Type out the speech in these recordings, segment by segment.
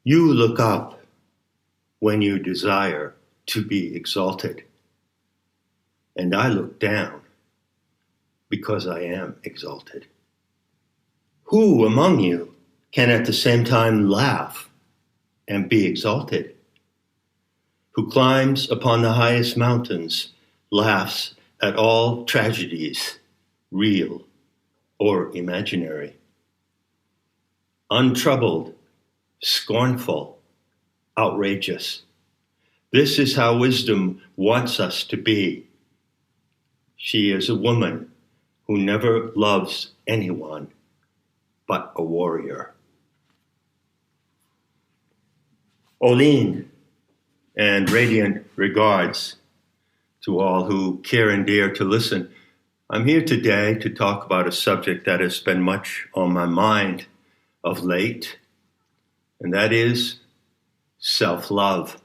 You look up when you desire to be exalted, and I look down because I am exalted. Who among you can at the same time laugh and be exalted? Who climbs upon the highest mountains laughs at all tragedies, real or imaginary. Untroubled, scornful, outrageous. This is how wisdom wants us to be. She is a woman who never loves anyone but a warrior. Olin and radiant regards to all who care and dare to listen. I'm here today to talk about a subject that has been much on my mind of late, and that is self-love.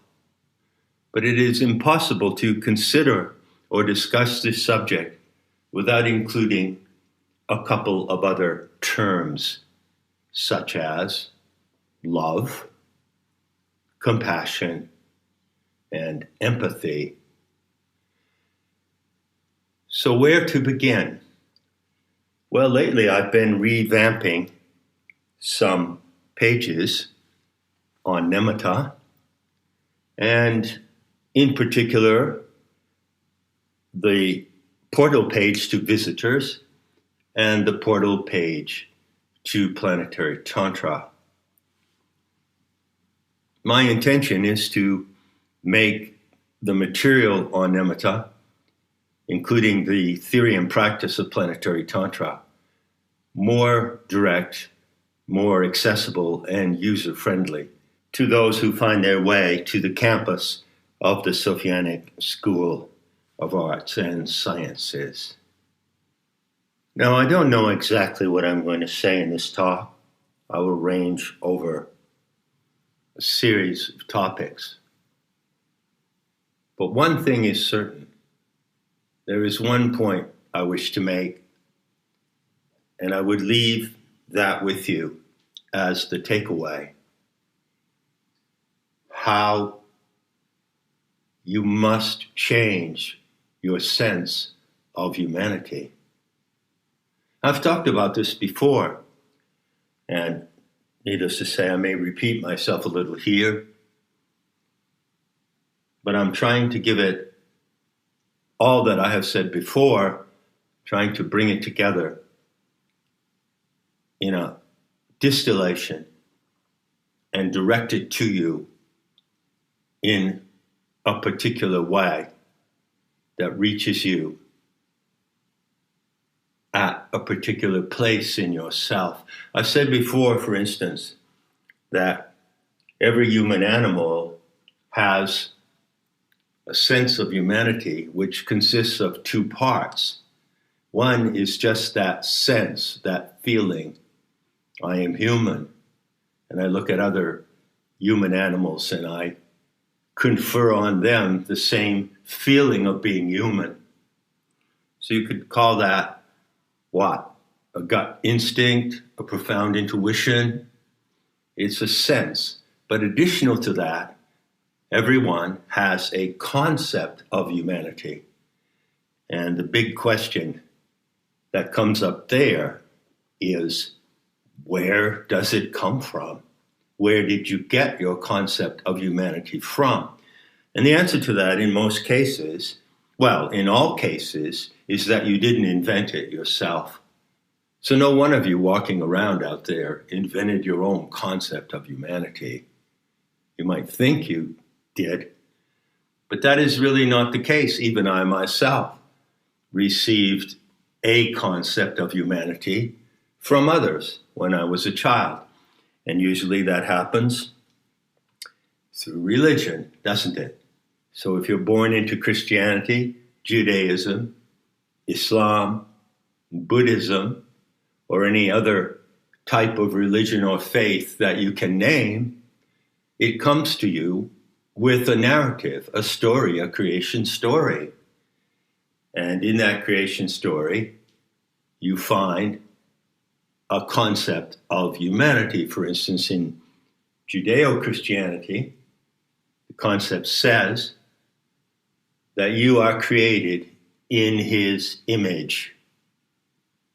But it is impossible to consider or discuss this subject without including a couple of other terms, such as love, compassion, and empathy. So where to begin? Well, lately I've been revamping some pages on nematta, and in particular, the portal page to visitors and the portal page to planetary tantra. My intention is to make the material on nematta, including the theory and practice of planetary tantra, more direct, more accessible, and user-friendly to those who find their way to the campus of the Sophianic School of Arts and Sciences. Now, I don't know exactly what I'm going to say in this talk. I will range over a series of topics. But one thing is certain. There is one point I wish to make, and I would leave that with you as the takeaway. How you must change your sense of humanity. I've talked about this before, and needless to say, I may repeat myself a little here, but I'm trying to give it all that I have said before, trying to bring it together in a distillation and direct it to you in a particular way that reaches you at a particular place in yourself. I've said before, for instance, that every human animal has a sense of humanity which consists of two parts. One is just that sense, that feeling, I am human. And I look at other human animals and I confer on them the same feeling of being human. So you could call that what? A gut instinct, a profound intuition. It's a sense. But additional to that, everyone has a concept of humanity. And the big question that comes up there is, where does it come from? Where did you get your concept of humanity from? And the answer to that in most cases, well, in all cases, is that you didn't invent it yourself. So no one of you walking around out there invented your own concept of humanity. You might think you did, but that is really not the case. Even I myself received a concept of humanity from others when I was a child. And usually that happens through religion, doesn't it? So if you're born into Christianity, Judaism, Islam, Buddhism, or any other type of religion or faith that you can name, it comes to you with a narrative, a story, a creation story. And in that creation story, you find a concept of humanity. For instance, in Judeo-Christianity, the concept says that you are created in his image.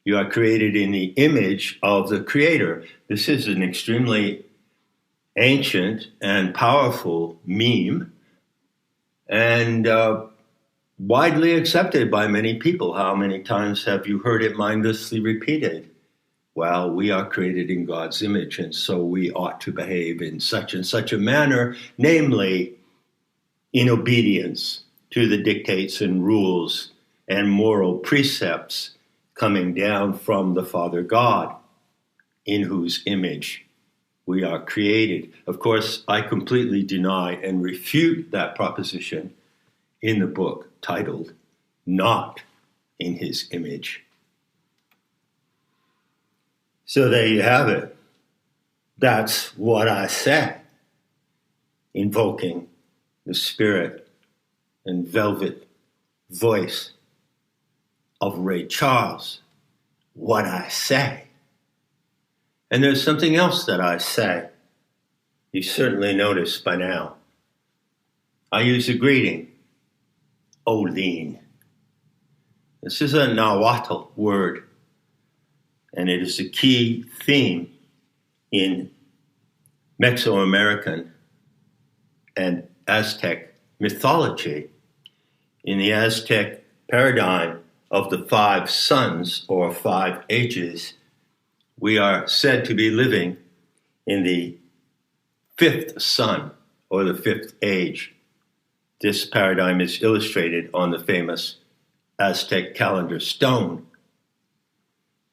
You are created in the image of the Creator. This is an extremely ancient and powerful meme, and widely accepted by many people. How many times have you heard it mindlessly repeated? Well, we are created in God's image, and so we ought to behave in such and such a manner, namely in obedience to the dictates and rules and moral precepts coming down from the Father God, in whose image we are created. Of course, I completely deny and refute that proposition in the book titled Not in His Image. So there you have it. That's what I say, invoking the spirit and velvet voice of Ray Charles. What I say. And there's something else that I say. You certainly noticed by now. I use a greeting, olin. This is a Nahuatl word, and it is a key theme in Mesoamerican and Aztec mythology. In the Aztec paradigm of the 5 suns or 5 ages, we are said to be living in the 5th sun or the 5th age. This paradigm is illustrated on the famous Aztec calendar stone.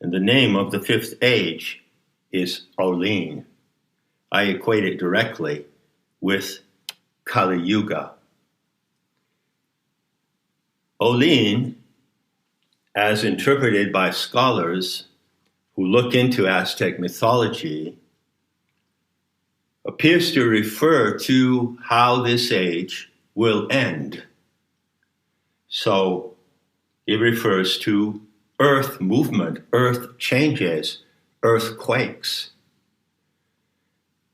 And the name of the 5th age is Olin. I equate it directly with Kali Yuga. Olin, as interpreted by scholars who look into Aztec mythology, appears to refer to how this age will end. So it refers to earth movement, earth changes, earthquakes.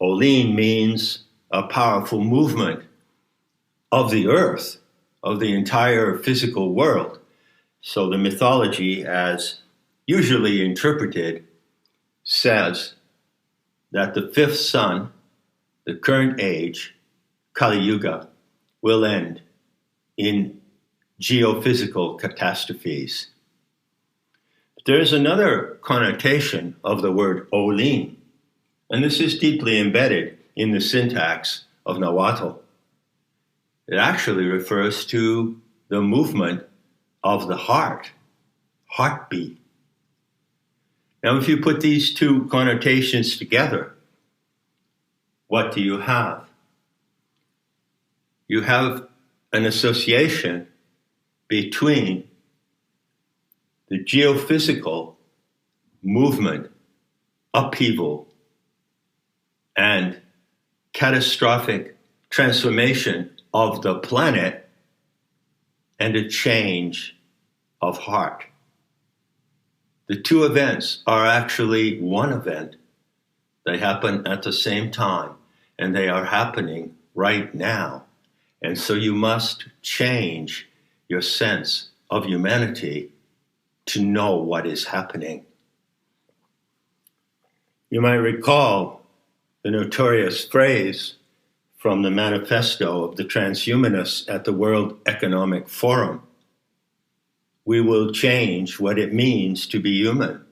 Olin means a powerful movement of the earth, of the entire physical world. So the mythology, as usually interpreted, says that the 5th sun, the current age, Kali Yuga, will end in geophysical catastrophes. There is another connotation of the word olin, and this is deeply embedded in the syntax of Nahuatl. It actually refers to the movement of the heart, heartbeat. Now, if you put these two connotations together, what do you have? You have an association between the geophysical movement, upheaval, and catastrophic transformation of the planet and a change of heart. The two events are actually one event. They happen at the same time, and they are happening right now. And so you must change your sense of humanity to know what is happening. You might recall the notorious phrase from the manifesto of the transhumanists at the World Economic Forum: we will change what it means to be human.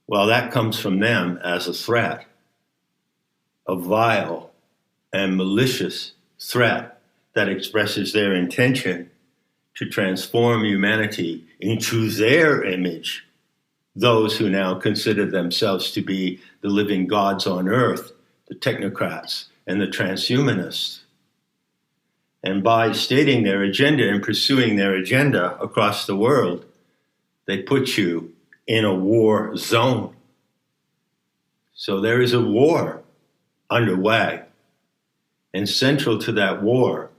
Well, that comes from them as a threat, a vile and malicious threat that expresses their intention to transform humanity into their image, those who now consider themselves to be the living gods on earth, the technocrats and the transhumanists. And by stating their agenda and pursuing their agenda across the world, they put you in a war zone. So there is a war underway. And central to that war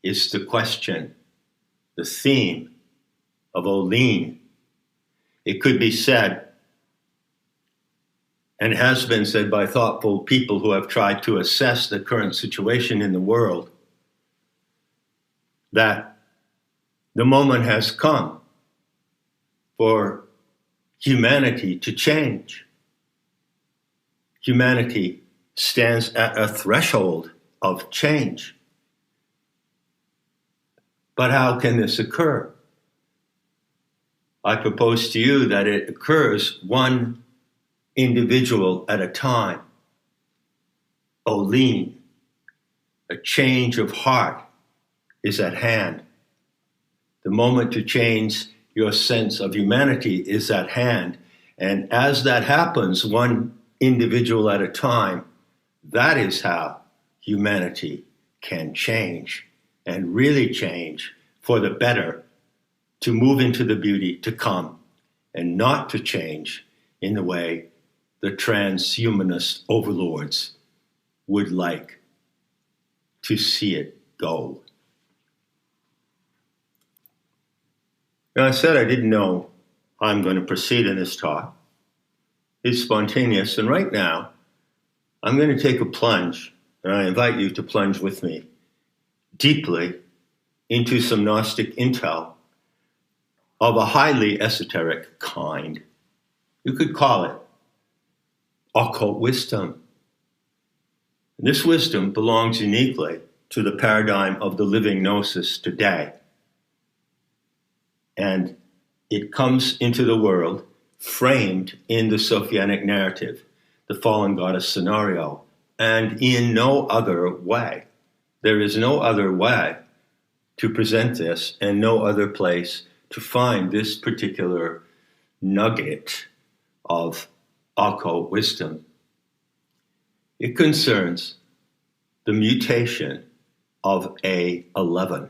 is the question, the theme of Olin. It could be said and has been said by thoughtful people who have tried to assess the current situation in the world, that the moment has come for humanity to change. Humanity stands at a threshold of change. But how can this occur? I propose to you that it occurs one individual at a time. Olin, a change of heart, is at hand. The moment to change your sense of humanity is at hand. And as that happens, one individual at a time, that is how humanity can change, and really change for the better, to move into the beauty to come, and not to change in the way the transhumanist overlords would like to see it go. Now, I said I didn't know how I'm going to proceed in this talk. It's spontaneous, and right now, I'm going to take a plunge, and I invite you to plunge with me deeply into some Gnostic intel of a highly esoteric kind. You could call it occult wisdom. And this wisdom belongs uniquely to the paradigm of the living gnosis today. And it comes into the world framed in the Sophianic narrative, the fallen goddess scenario, and in no other way. There is no other way to present this, and no other place to find this particular nugget of occult wisdom. It concerns the mutation of A11.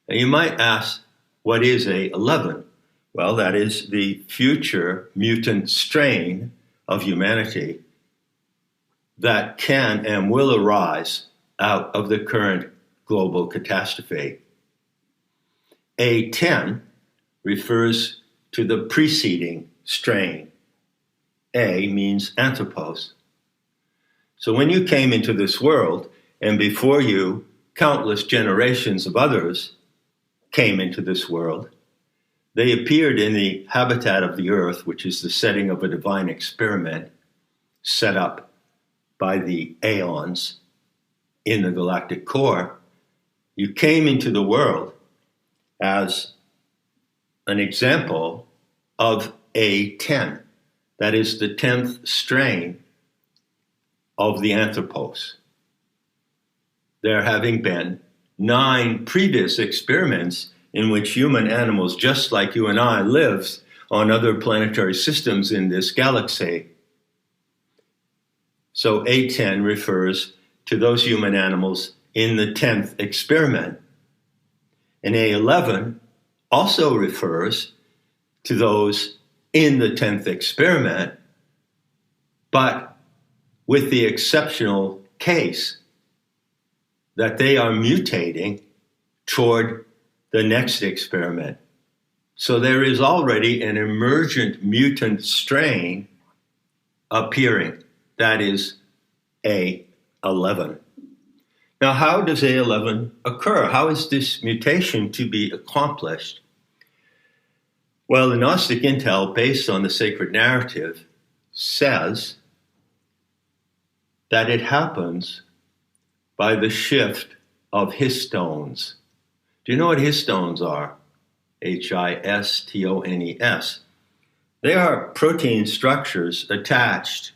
Now you might ask, what is A11? Well, that is the future mutant strain of humanity that can and will arise out of the current global catastrophe. A10 refers to the preceding strain. A means anthropos. So when you came into this world, and before you, countless generations of others came into this world, they appeared in the habitat of the earth, which is the setting of a divine experiment set up by the aeons in the galactic core. You came into the world as an example of A10. That is the 10th strain of the anthropos. There having been 9 previous experiments in which human animals, just like you and I, lived on other planetary systems in this galaxy. So A10 refers to those human animals in the 10th experiment. And A11 also refers to those in the 10th experiment, but with the exceptional case that they are mutating toward the next experiment. So there is already an emergent mutant strain appearing. That is A11. Now, how does A11 occur? How is this mutation to be accomplished? Well, the Gnostic intel, based on the sacred narrative, says that it happens by the shift of histones. Do you know what histones are? Histones. They are protein structures attached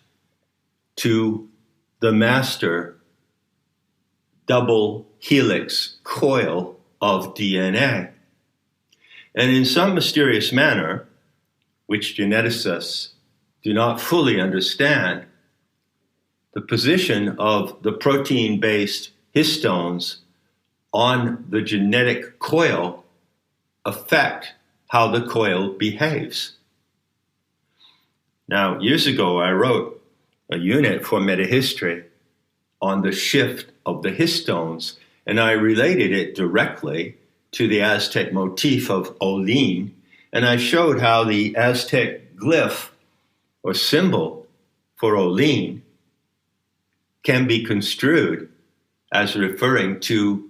to the master double helix coil of DNA. And in some mysterious manner, which geneticists do not fully understand, the position of the protein-based histones on the genetic coil affect how the coil behaves. Now, years ago, I wrote a unit for metahistory on the shift of the histones, and I related it directly to the Aztec motif of olin, and I showed how the Aztec glyph or symbol for olin can be construed as referring to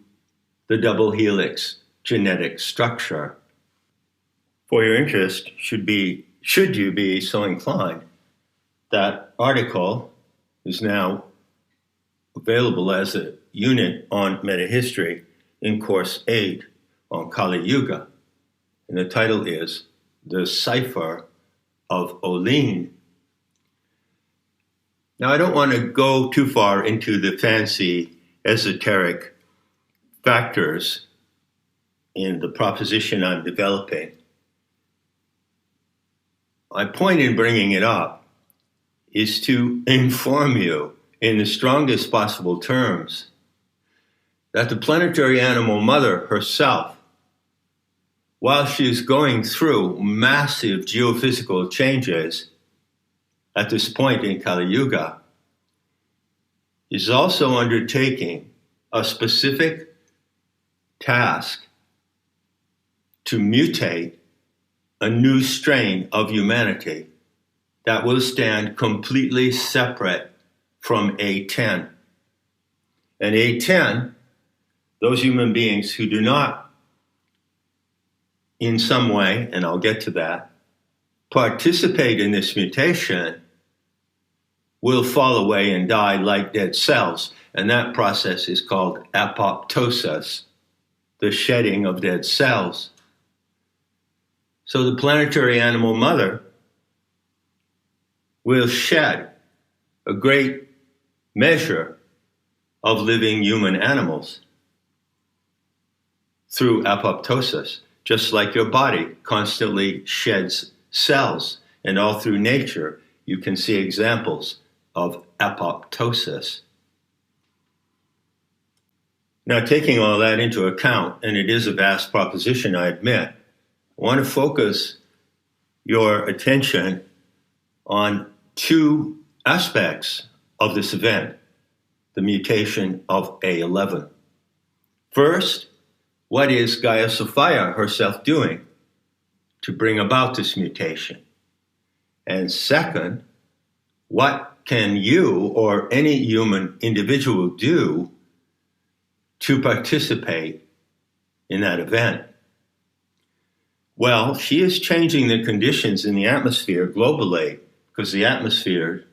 the double helix genetic structure. For your interest, should you be so inclined, that article is now available as a unit on metahistory in Course 8 on Kali Yuga. And the title is The Cypher of Olin. Now, I don't want to go too far into the fancy esoteric factors in the proposition I'm developing. My point in bringing it up is to inform you in the strongest possible terms that the planetary animal mother herself, while she is going through massive geophysical changes at this point in Kali Yuga, is also undertaking a specific task to mutate a new strain of humanity that will stand completely separate from A10. And A10, those human beings who do not, in some way, and I'll get to that, participate in this mutation, will fall away and die like dead cells. And that process is called apoptosis, the shedding of dead cells. So the planetary animal mother will shed a great measure of living human animals through apoptosis, just like your body constantly sheds cells. And all through nature, you can see examples of apoptosis. Now, taking all that into account, and it is a vast proposition, I admit, I want to focus your attention on two aspects of this event, the mutation of A11. First, what is Gaia Sophia herself doing to bring about this mutation? And second, what can you or any human individual do to participate in that event? Well, she is changing the conditions in the atmosphere globally, because the atmosphere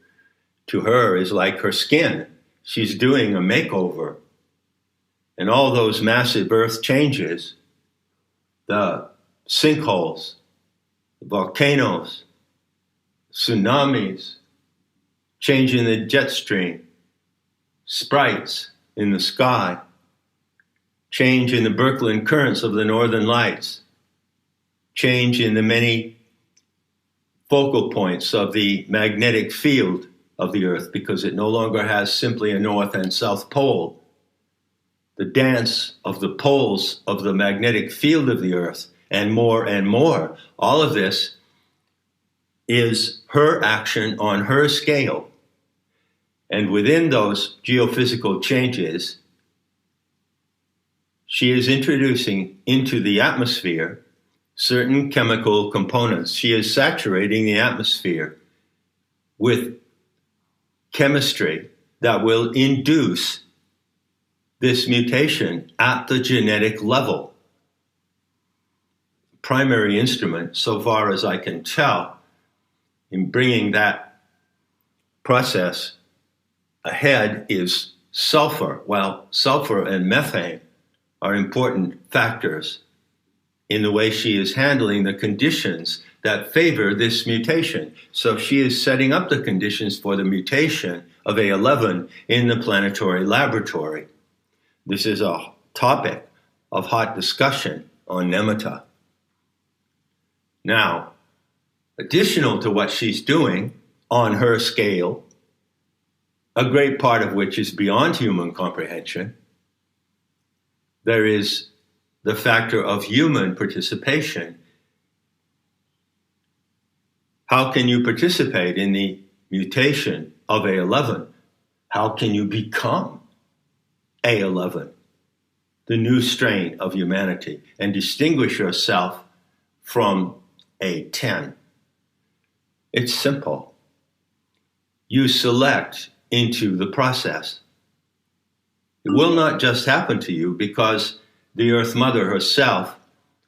to her is like her skin. She's doing a makeover. And all those massive earth changes, the sinkholes, the volcanoes, tsunamis, change in the jet stream, sprites in the sky, change in the Birkeland currents of the northern lights, change in the many focal points of the magnetic field of the earth, because it no longer has simply a north and south pole. The dance of the poles of the magnetic field of the earth, and more, all of this is her action on her scale. And within those geophysical changes, she is introducing into the atmosphere certain chemical components. She is saturating the atmosphere with chemistry that will induce this mutation at the genetic level. Primary instrument, so far as I can tell, in bringing that process ahead is sulfur. Well, sulfur and methane are important factors in the way she is handling the conditions that favor this mutation. So she is setting up the conditions for the mutation of A11 in the planetary laboratory. This is a topic of hot discussion on Nemitta. Now, additional to what she's doing on her scale, a great part of which is beyond human comprehension, there is the factor of human participation. How can you participate in the mutation of A11? How can you become A11, the new strain of humanity, and distinguish yourself from A10? It's simple. you select into the process. It will not just happen to you because the Earth Mother herself,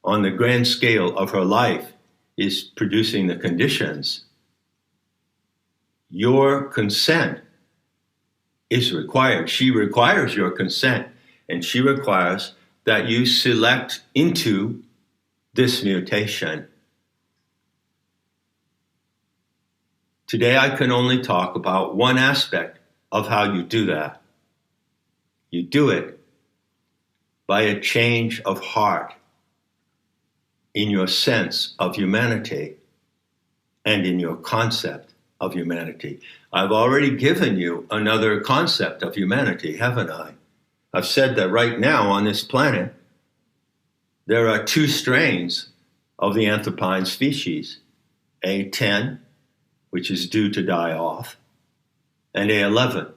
on the grand scale of her life, is producing the conditions. Your consent is required. She requires your consent, and she requires that you select into this mutation. Today, I can only talk about one aspect of how you do that. You do it by a change of heart in your sense of humanity and in your concept of humanity. I've already given you another concept of humanity, haven't I? I've said that right now on this planet, there are two strains of the anthropine species, A10, which is due to die off, and A11,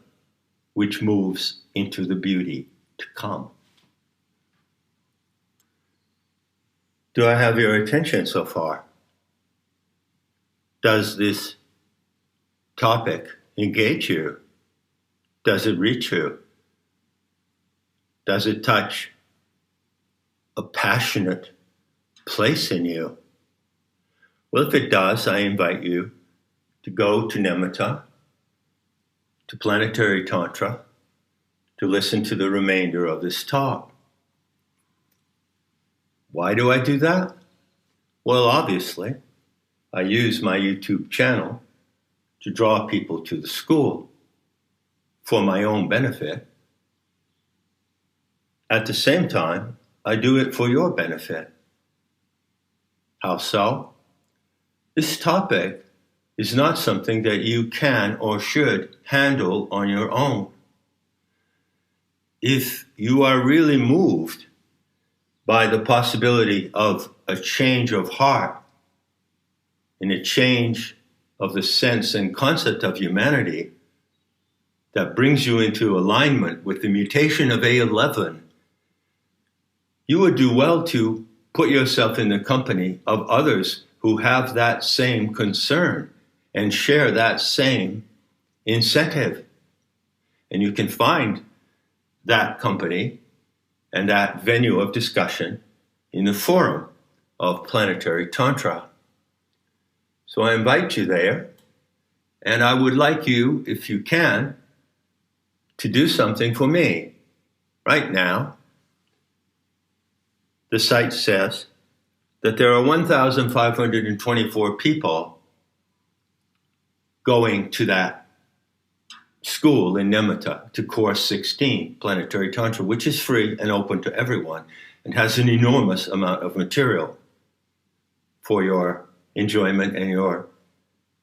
which moves into the beauty to come. Do I have your attention so far? Does this topic engage you? Does it reach you? Does it touch a passionate place in you? Well, if it does, I invite you to go to Nematta, to Planetary Tantra, to listen to the remainder of this talk. Why do I do that? Well, obviously, I use my YouTube channel to draw people to the school for my own benefit. At the same time, I do it for your benefit. How so? This topic is not something that you can or should handle on your own. If you are really moved by the possibility of a change of heart and a change of the sense and concept of humanity that brings you into alignment with the mutation of A11, you would do well to put yourself in the company of others who have that same concern and share that same incentive. And you can find that company and that venue of discussion in the forum of Planetary Tantra. So I invite you there, and I would like you, if you can, to do something for me. Right now, the site says that there are 1,524 people going to that school in Nematta, to course 16, Planetary Tantra, which is free and open to everyone and has an enormous amount of material for your enjoyment and your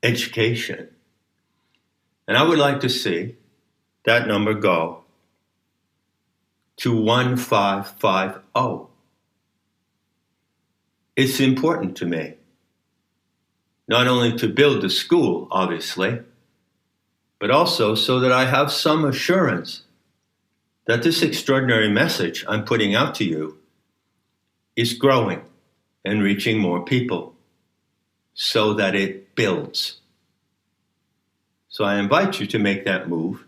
education. And I would like to see that number go to 1550. It's important to me, not only to build the school, obviously, but also so that I have some assurance that this extraordinary message I'm putting out to you is growing and reaching more people so that it builds. So I invite you to make that move,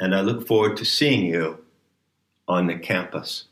and I look forward to seeing you on the campus.